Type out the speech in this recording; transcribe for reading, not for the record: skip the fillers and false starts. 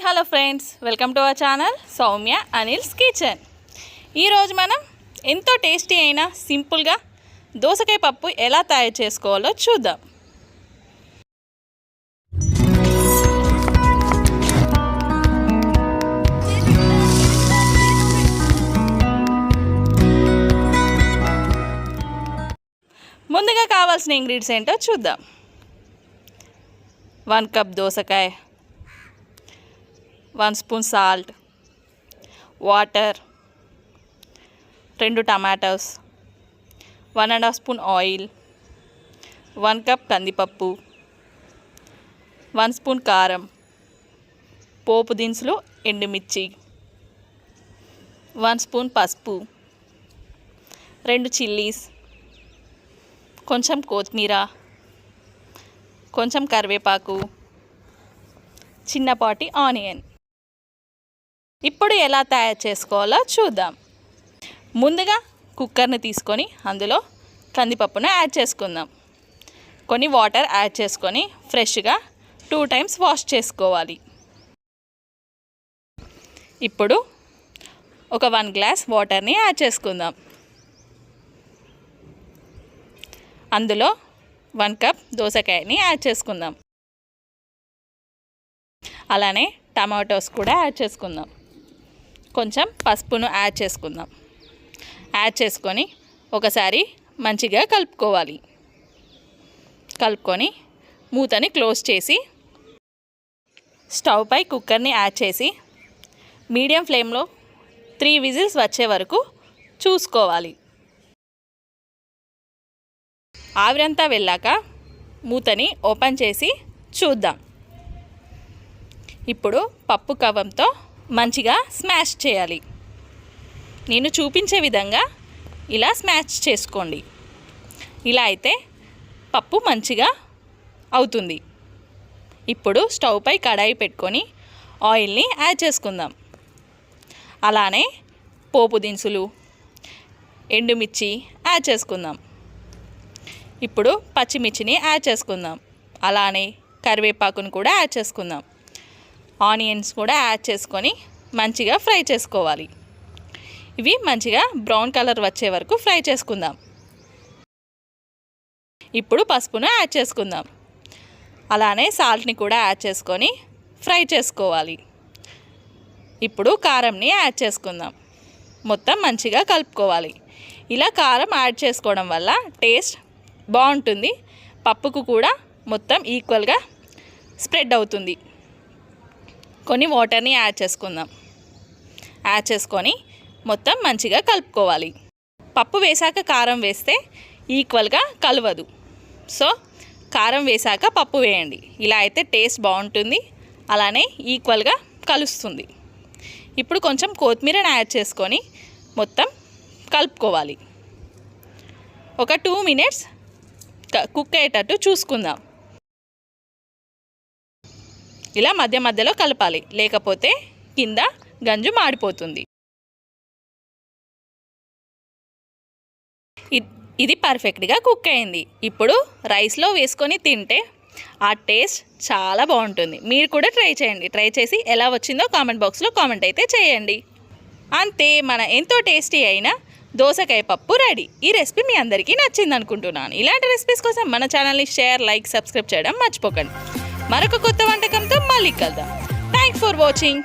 Hello friends, welcome to our channel Soumya Anil's kitchen. ఈరోజు మనం ఎంతో టేస్టీ అయిన సింపుల్గా దోసకాయ పప్పు ఎలా తయారు చేసుకోవాలో చూద్దాం. ముందుగా కావాల్సిన ఇంగ్రీడియంట్స్ ఏంటో చూద్దాం. 1 కప్ దోసకాయ, 1 spoon salt, water, 2 tomatoes, 1.5 spoon oil, 1 cup కందిపప్పు, 1 స్పూన్ కారం, పోపు దినుసులు ఎండుమిర్చి, 1 స్పూన్ పసుపు, 2 చిల్లీస్, కొంచెం కొత్తిమీర, కొంచెం కరివేపాకు, చిన్నపాటి ఆనియన్. ఇప్పుడు ఎలా తయారు చేసుకోవాలో చూద్దాం. ముందుగా కుక్కర్ని తీసుకొని అందులో కందిపప్పును యాడ్ చేసుకుందాం. కొన్ని వాటర్ యాడ్ చేసుకొని ఫ్రెష్గా 2 టైమ్స్ వాష్ చేసుకోవాలి. ఇప్పుడు ఒక 1 గ్లాస్ వాటర్ని యాడ్ చేసుకుందాం. అందులో 1 కప్ దోసకాయని యాడ్ చేసుకుందాం. అలానే టమాటోస్ కూడా యాడ్ చేసుకుందాం. కొంచెం పసుపును యాడ్ చేసుకుందాం. యాడ్ చేసుకొని ఒకసారి మంచిగా కలుపుకోవాలి. కలుపుకొని మూతని క్లోజ్ చేసి స్టవ్ పై కుక్కర్ని యాడ్ చేసి మీడియం ఫ్లేమ్లో 3 విజిల్స్ వచ్చే వరకు చూసుకోవాలి. ఆవిరంతా వెళ్ళాక మూతని ఓపెన్ చేసి చూద్దాం. ఇప్పుడు పప్పు కవ్వంతో మంచిగా స్మాష్ చేయాలి. నేను చూపించే విధంగా ఇలా స్మాష్ చేసుకోండి. ఇలా అయితే పప్పు మంచిగా అవుతుంది. ఇప్పుడు స్టవ్ పై కడాయి పెట్టుకొని ఆయిల్ని యాడ్ చేసుకుందాం. అలానే పోపు దినుసులు, ఎండుమిర్చి యాడ్ చేసుకుందాం. ఇప్పుడు పచ్చిమిర్చిని యాడ్ చేసుకుందాం. అలానే కరివేపాకును కూడా యాడ్ చేసుకుందాం. ఆనియన్స్ కూడా యాడ్ చేసుకొని మంచిగా ఫ్రై చేసుకోవాలి. ఇవి మంచిగా బ్రౌన్ కలర్ వచ్చే వరకు ఫ్రై చేసుకుందాం. ఇప్పుడు పసుపును యాడ్ చేసుకుందాం. అలానే సాల్ట్ని కూడా యాడ్ చేసుకొని ఫ్రై చేసుకోవాలి. ఇప్పుడు కారంని యాడ్ చేసుకుందాం. మొత్తం మంచిగా కలుపుకోవాలి. ఇలా కారం యాడ్ చేసుకోవడం వల్ల టేస్ట్ బాగుంటుంది. పప్పుకు కూడా మొత్తం ఈక్వల్గా స్ప్రెడ్ అవుతుంది. కొన్ని వాటర్ని యాడ్ చేసుకుందాం. యాడ్ చేసుకొని మొత్తం మంచిగా కలుపుకోవాలి. పప్పు వేసాక కారం వేస్తే ఈక్వల్గా కలవదు. సో కారం వేసాక పప్పు వేయండి. ఇలా అయితే టేస్ట్ బాగుంటుంది. అలానే ఈక్వల్గా కలుస్తుంది. ఇప్పుడు కొంచెం కొత్తిమీరని యాడ్ చేసుకొని మొత్తం కలుపుకోవాలి. ఒక 2 మినిట్స్ కుక్ అయ్యేటట్టు చూసుకుందాం. ఇలా మధ్య మధ్యలో కలపాలి, లేకపోతే కింద గంజు మాడిపోతుంది. ఇది పర్ఫెక్ట్గా కుక్ అయింది. ఇప్పుడు రైస్లో వేసుకొని తింటే ఆ టేస్ట్ చాలా బాగుంటుంది. మీరు కూడా ట్రై చేయండి. ట్రై చేసి ఎలా వచ్చిందో కామెంట్ బాక్స్లో కామెంట్ అయితే చేయండి. అంతే, మన ఎంతో టేస్టీ అయిన దోసకాయ పప్పు రెడీ. ఈ రెసిపీ మీ అందరికీ నచ్చింది అనుకుంటున్నాను. ఇలాంటి రెసిపీస్ కోసం మన ఛానల్ని షేర్, లైక్, సబ్స్క్రైబ్ చేయడం మర్చిపోకండి. మరొక కొత్త వంటకంతో మళ్ళీ కలుద్దాం. Thanks for watching.